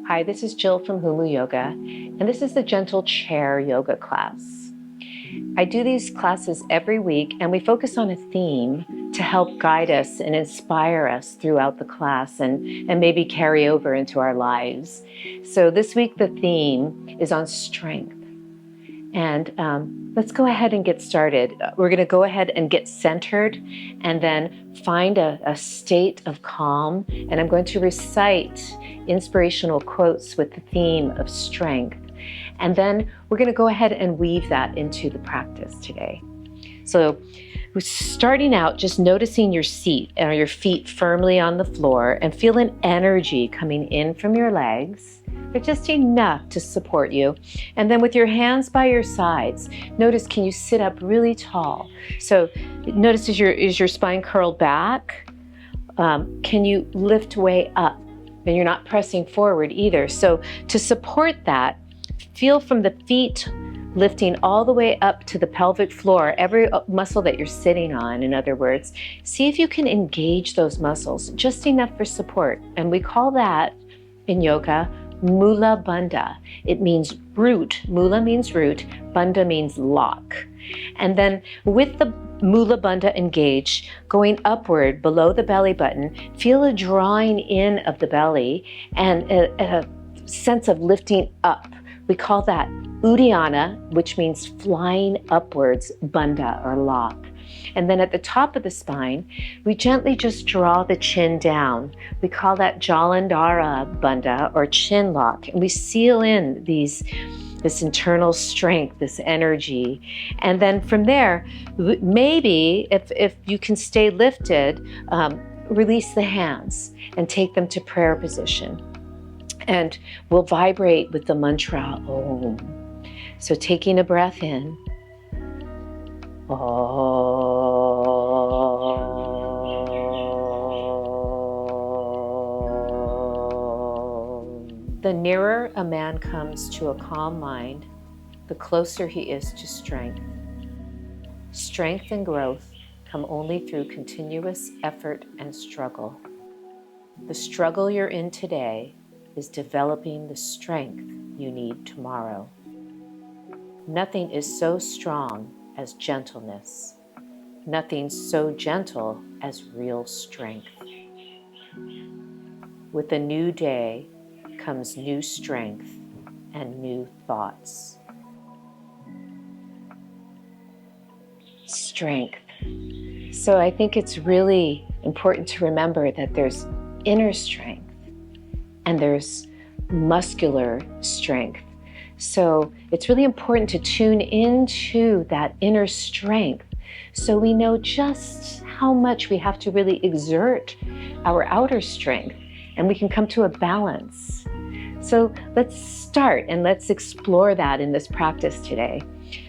Hi, this is Jill from Humu Yoga, and this is the Gentle Chair Yoga class. I do these classes every week, and we focus on a theme to help guide us and inspire us throughout the class and maybe carry over into our lives. So this week, the theme is on strength. And let's go ahead and get started. We're going to go ahead and get centered and then find a state of calm. And I'm going to recite inspirational quotes with the theme of strength. And then we're going to go ahead and weave that into the practice today. So we're starting out just noticing your seat or your feet firmly on the floor and feel an energy coming in from your legs, but just enough to support you. And then with your hands by your sides, notice, can you sit up really tall? So notice, is your spine curled back? Can you lift way up? And you're not pressing forward either. So to support that, feel from the feet lifting all the way up to the pelvic floor, every muscle that you're sitting on, in other words. See if you can engage those muscles, just enough for support. And we call that, in yoga, Mula Bandha. It means root. Mula means root. Bandha means lock. And then with the Mula Bandha engaged, going upward below the belly button, feel a drawing in of the belly and a sense of lifting up. We call that Uddiyana, which means flying upwards, bandha or lock. And then at the top of the spine, we gently just draw the chin down. We call that Jalandhara bandha or chin lock. And we seal in this internal strength, this energy. And then from there, maybe if you can stay lifted, release the hands and take them to prayer position. And we'll vibrate with the mantra Om. So taking a breath in, Om. The nearer a man comes to a calm mind, the closer he is to strength. Strength and growth come only through continuous effort and struggle. The struggle you're in today is developing the strength you need tomorrow. Nothing is so strong as gentleness. Nothing so gentle as real strength. With a new day comes new strength and new thoughts. Strength. So I think it's really important to remember that there's inner strength and there's muscular strength. So it's really important to tune into that inner strength so we know just how much we have to really exert our outer strength and we can come to a balance. So let's start and let's explore that in this practice today.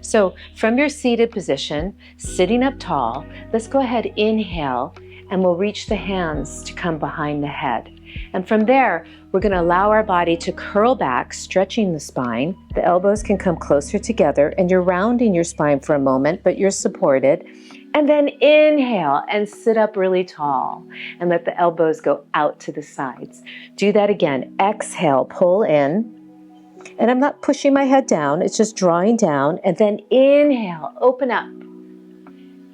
So from your seated position, sitting up tall, let's go ahead, inhale, and we'll reach the hands to come behind the head. And from there, we're going to allow our body to curl back, stretching the spine. The elbows can come closer together, and you're rounding your spine for a moment, but you're supported. And then inhale and sit up really tall and let the elbows go out to the sides. Do that again. Exhale, pull in. And I'm not pushing my head down, it's just drawing down. And then inhale, open up.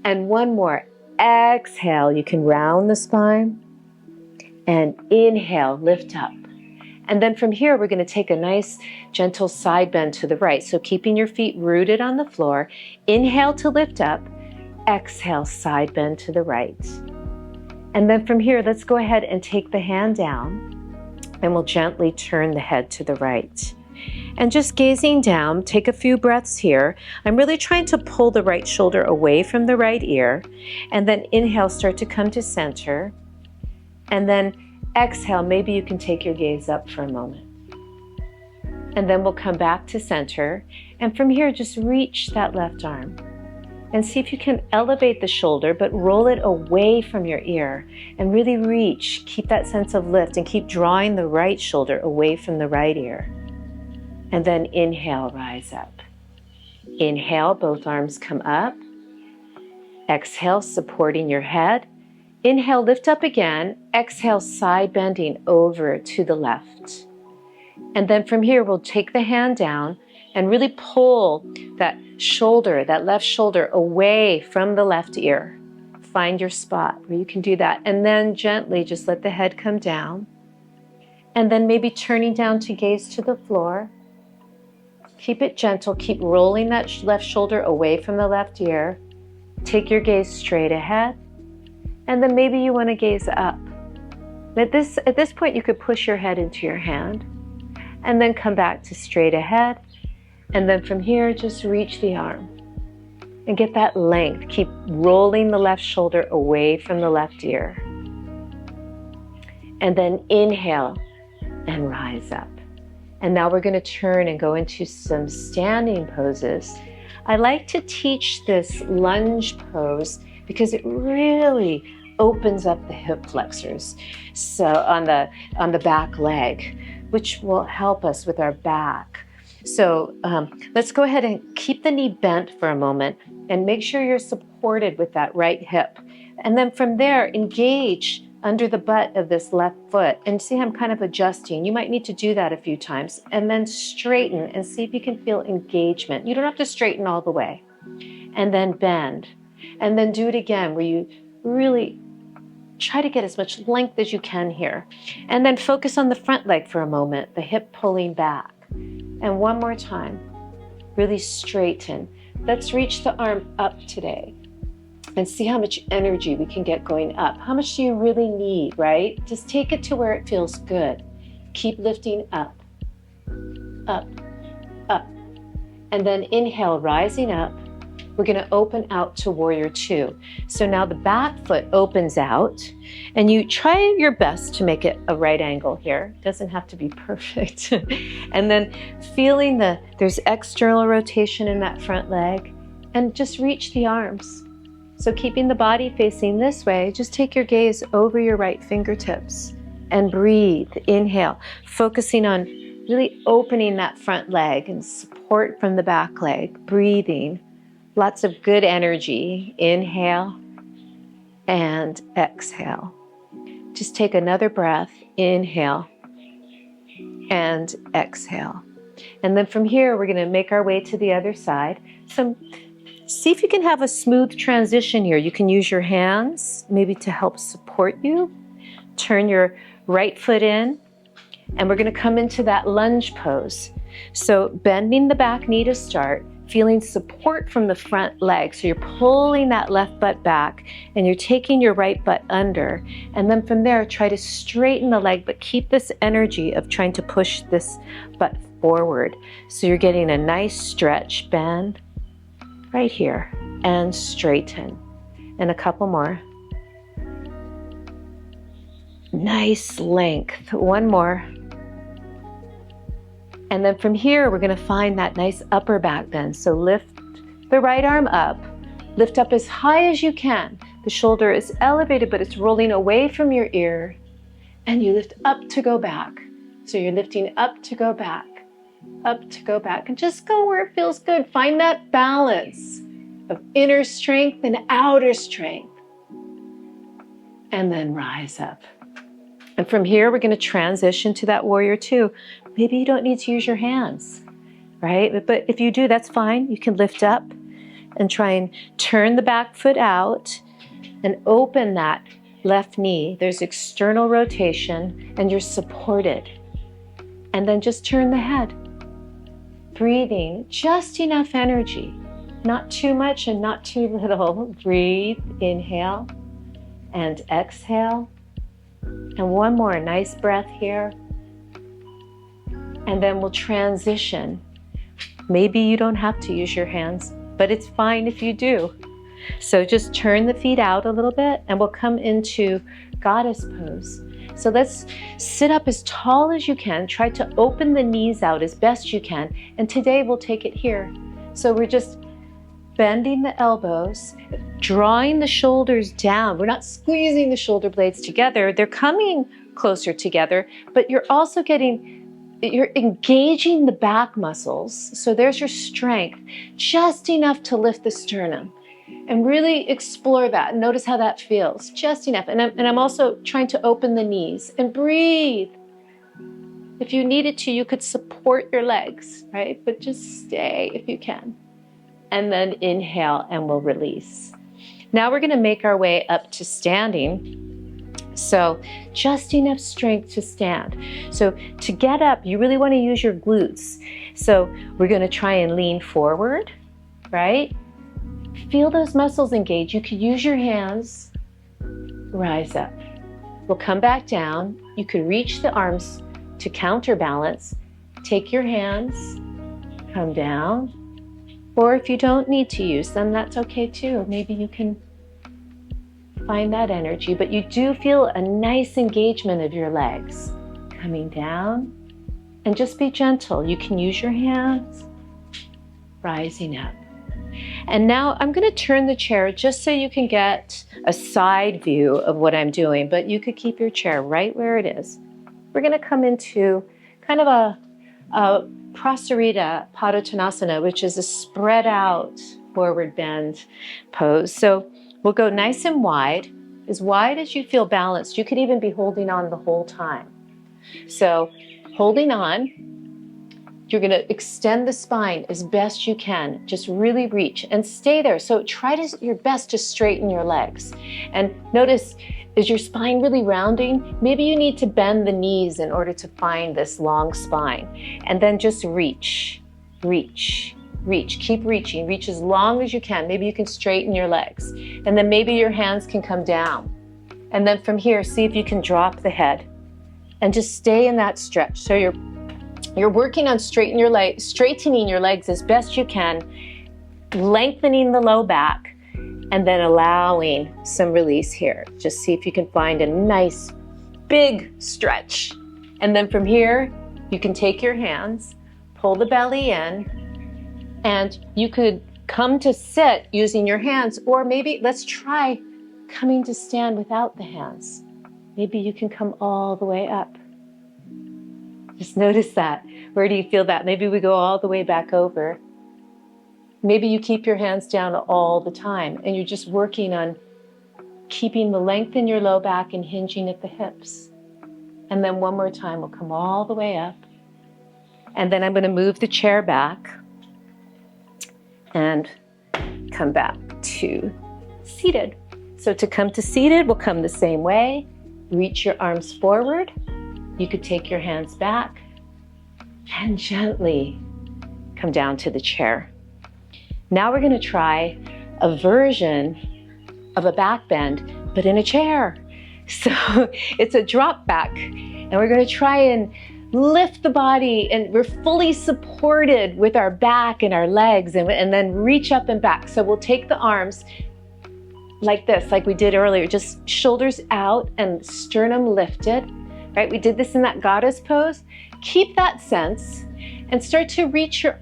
And one more. Exhale, you can round the spine. And inhale, lift up. And then from here, we're going to take a nice gentle side bend to the right. So keeping your feet rooted on the floor, inhale to lift up, exhale, side bend to the right. And then from here, let's go ahead and take the hand down and we'll gently turn the head to the right. And just gazing down, take a few breaths here. I'm really trying to pull the right shoulder away from the right ear. And then inhale, start to come to center. And then exhale, maybe you can take your gaze up for a moment. And then we'll come back to center. And from here, just reach that left arm. And see if you can elevate the shoulder, but roll it away from your ear. And really reach, keep that sense of lift, and keep drawing the right shoulder away from the right ear. And then inhale, rise up. Inhale, both arms come up. Exhale, supporting your head. Inhale, lift up again. Exhale, side bending over to the left. And then from here, we'll take the hand down and really pull that shoulder, that left shoulder, away from the left ear. Find your spot where you can do that. And then gently just let the head come down. And then maybe turning down to gaze to the floor. Keep it gentle. Keep rolling that left shoulder away from the left ear. Take your gaze straight ahead. And then maybe you want to gaze up. At this point, you could push your head into your hand and then come back to straight ahead. And then from here, just reach the arm and get that length. Keep rolling the left shoulder away from the left ear. And then inhale and rise up. And now we're going to turn and go into some standing poses. I like to teach this lunge pose because it really opens up the hip flexors. So on the back leg, which will help us with our back. So let's go ahead and keep the knee bent for a moment and make sure you're supported with that right hip. And then from there, engage under the butt of this left foot. And see how I'm kind of adjusting. You might need to do that a few times. And then straighten and see if you can feel engagement. You don't have to straighten all the way. And then bend. And then do it again where you really try to get as much length as you can here. And then focus on the front leg for a moment, the hip pulling back. And one more time, really straighten. Let's reach the arm up today and see how much energy we can get going up. How much do you really need, right? Just take it to where it feels good. Keep lifting up, up, up. And then inhale, rising up. We're going to open out to warrior two. So now the back foot opens out and you try your best to make it a right angle here. It doesn't have to be perfect. And then feeling there's external rotation in that front leg and just reach the arms. So keeping the body facing this way, just take your gaze over your right fingertips and breathe. Inhale, focusing on really opening that front leg and support from the back leg, breathing. Lots of good energy. Inhale and exhale. Just take another breath. Inhale and exhale. And then from here, we're going to make our way to the other side. So see if you can have a smooth transition here. You can use your hands maybe to help support you. Turn your right foot in. And we're going to come into that lunge pose. So bending the back knee to start. Feeling support from the front leg. So you're pulling that left butt back and you're taking your right butt under. And then from there, try to straighten the leg, but keep this energy of trying to push this butt forward. So you're getting a nice stretch, bend right here and straighten. And a couple more. Nice length. One more. And then from here, we're going to find that nice upper back bend. So lift the right arm up, lift up as high as you can. The shoulder is elevated, but it's rolling away from your ear. And you lift up to go back. So you're lifting up to go back, and just go where it feels good. Find that balance of inner strength and outer strength. And then rise up. And from here, we're going to transition to that warrior two. Maybe you don't need to use your hands, right? But if you do, that's fine. You can lift up and try and turn the back foot out and open that left knee. There's external rotation and you're supported. And then just turn the head. Breathing just enough energy, not too much and not too little. Breathe, inhale and exhale. And one more nice breath here. And then we'll transition. Maybe you don't have to use your hands, but it's fine if you do. So just turn the feet out a little bit and we'll come into goddess pose. So let's sit up as tall as you can. Try to open the knees out as best you can. And today we'll take it here. So we're just bending the elbows, drawing the shoulders down. We're not squeezing the shoulder blades together. They're coming closer together, but you're also you're engaging the back muscles. So there's your strength, just enough to lift the sternum. And really explore that. Notice how that feels, just enough. And I'm also trying to open the knees and breathe. If you needed to, you could support your legs, right? But just stay if you can. And then inhale and we'll release. Now we're going to make our way up to standing. So just enough strength to stand. So to get up, you really want to use your glutes. So we're going to try and lean forward, right? Feel those muscles engage. You could use your hands, rise up. We'll come back down. You could reach the arms to counterbalance. Take your hands, come down. Or if you don't need to use them, that's okay too. Maybe you can find that energy, but you do feel a nice engagement of your legs. Coming down, and just be gentle. You can use your hands, rising up. And now I'm going to turn the chair just so you can get a side view of what I'm doing, but you could keep your chair right where it is. We're going to come into kind of a Prasarita Padottanasana, which is a spread out forward bend pose. So we'll go nice and wide as you feel balanced. You could even be holding on the whole time. So holding on, you're going to extend the spine as best you can. Just really reach and stay there. So try your best to straighten your legs. And notice, is your spine really rounding? Maybe you need to bend the knees in order to find this long spine. And then just reach, reach, reach. Keep reaching. Reach as long as you can. Maybe you can straighten your legs. And then maybe your hands can come down. And then from here, see if you can drop the head. And just stay in that stretch. So you're working on straightening your legs as best you can, lengthening the low back, and then allowing some release here. Just see if you can find a nice big stretch. And then from here, you can take your hands, pull the belly in, and you could come to sit using your hands, or maybe let's try coming to stand without the hands. Maybe you can come all the way up. Just notice that. Where do you feel that? Maybe we go all the way back over. Maybe you keep your hands down all the time and you're just working on keeping the length in your low back and hinging at the hips. And then one more time, we'll come all the way up. And then I'm going to move the chair back and come back to seated. So to come to seated, we'll come the same way. Reach your arms forward. You could take your hands back and gently come down to the chair. Now we're going to try a version of a back bend, but in a chair. So it's a drop back, and we're going to try and lift the body, and we're fully supported with our back and our legs, and then reach up and back. So we'll take the arms like this, like we did earlier, just shoulders out and sternum lifted. Right? We did this in that goddess pose. Keep that sense and start to reach your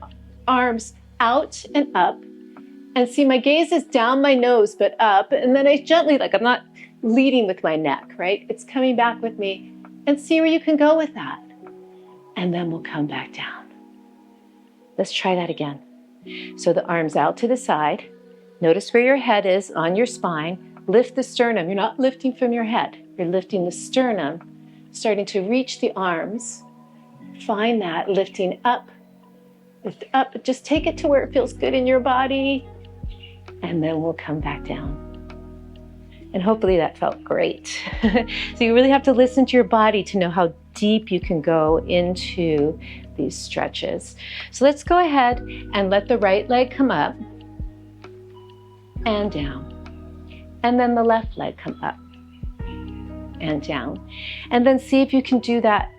arms out and up. And see, my gaze is down my nose, but up. And then I gently, I'm not leading with my neck, right? It's coming back with me. And see where you can go with that. And then we'll come back down. Let's try that again. So the arms out to the side. Notice where your head is on your spine. Lift the sternum. You're not lifting from your head. You're lifting the sternum. Starting to reach the arms, find that lifting up, lift up, just take it to where it feels good in your body, and then we'll come back down. And hopefully that felt great. So you really have to listen to your body to know how deep you can go into these stretches. So let's go ahead and let the right leg come up and down, and then the left leg come up and down. And then see if you can do that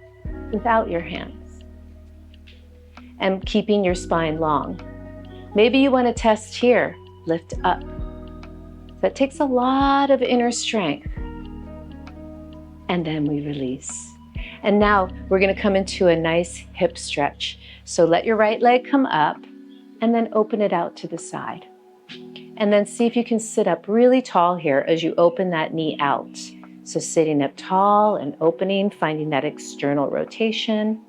without your hands and keeping your spine long. Maybe you want to test here, lift up. That takes a lot of inner strength. And then we release. And now we're going to come into a nice hip stretch. So let your right leg come up and then open it out to the side. And then see if you can sit up really tall here as you open that knee out. So sitting up tall and opening, finding that external rotation,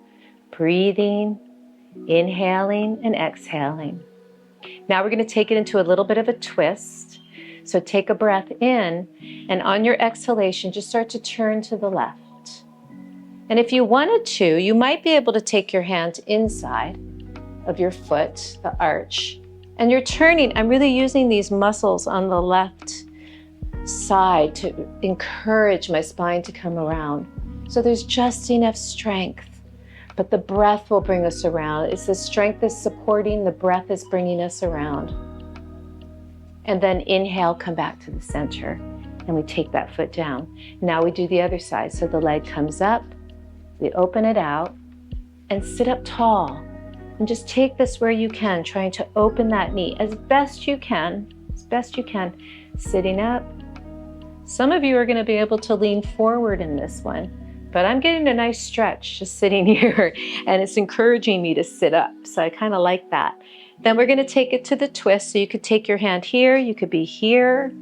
breathing, inhaling and exhaling. Now we're going to take it into a little bit of a twist. So take a breath in, and on your exhalation, just start to turn to the left. And if you wanted to, you might be able to take your hand inside of your foot, the arch, and you're turning. I'm really using these muscles on the left side to encourage my spine to come around. So there's just enough strength, but the breath will bring us around. It's the strength is supporting, the breath is bringing us around. And then inhale, come back to the center, and we take that foot down. Now we do the other side. So the leg comes up, we open it out, and sit up tall. And just take this where you can, trying to open that knee as best you can, sitting up. Some of you are going to be able to lean forward in this one, but I'm getting a nice stretch just sitting here, and it's encouraging me to sit up. So I kind of like that. Then we're going to take it to the twist. So you could take your hand here, you could be here,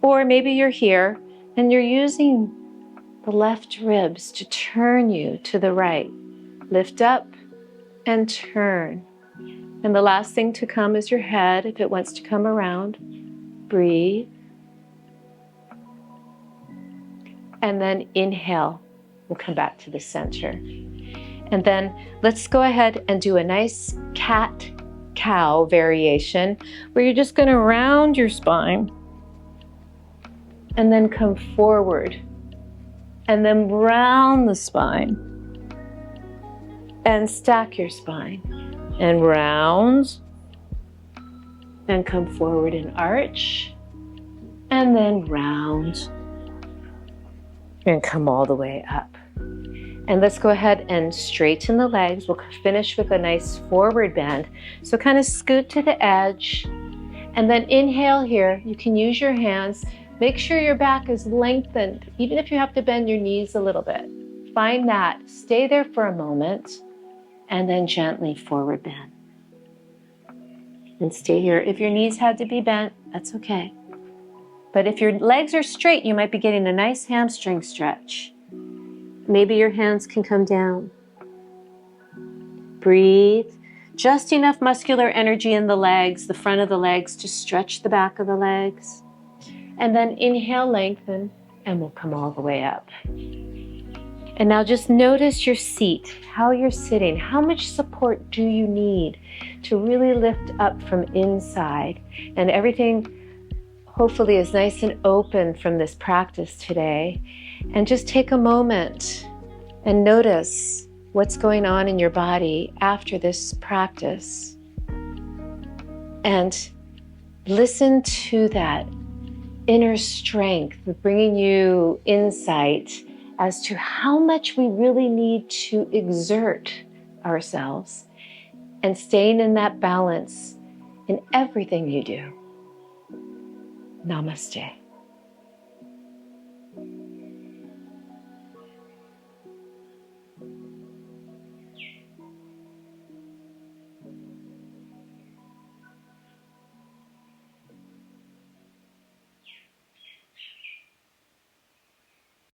or maybe you're here, and you're using the left ribs to turn you to the right. Lift up and turn. And the last thing to come is your head, if it wants to come around. Breathe. And then inhale. We'll come back to the center. And then let's go ahead and do a nice cat-cow variation where you're just going to round your spine and then come forward and then round the spine and stack your spine and round and come forward and arch and then round and come all the way up. And let's go ahead and straighten the legs. We'll finish with a nice forward bend. So kind of scoot to the edge and then inhale here. You can use your hands. Make sure your back is lengthened, even if you have to bend your knees a little bit. Find that. Stay there for a moment and then gently forward bend. And stay here. If your knees had to be bent, that's okay. But if your legs are straight, you might be getting a nice hamstring stretch. Maybe your hands can come down. Breathe. Just enough muscular energy in the legs, the front of the legs, to stretch the back of the legs. And then inhale, lengthen, and we'll come all the way up. And now just notice your seat, how you're sitting. How much support do you need to really lift up from inside? And everything hopefully is nice and open from this practice today. And just take a moment and notice what's going on in your body after this practice. And listen to that inner strength, bringing you insight as to how much we really need to exert ourselves and staying in that balance in everything you do. Namaste.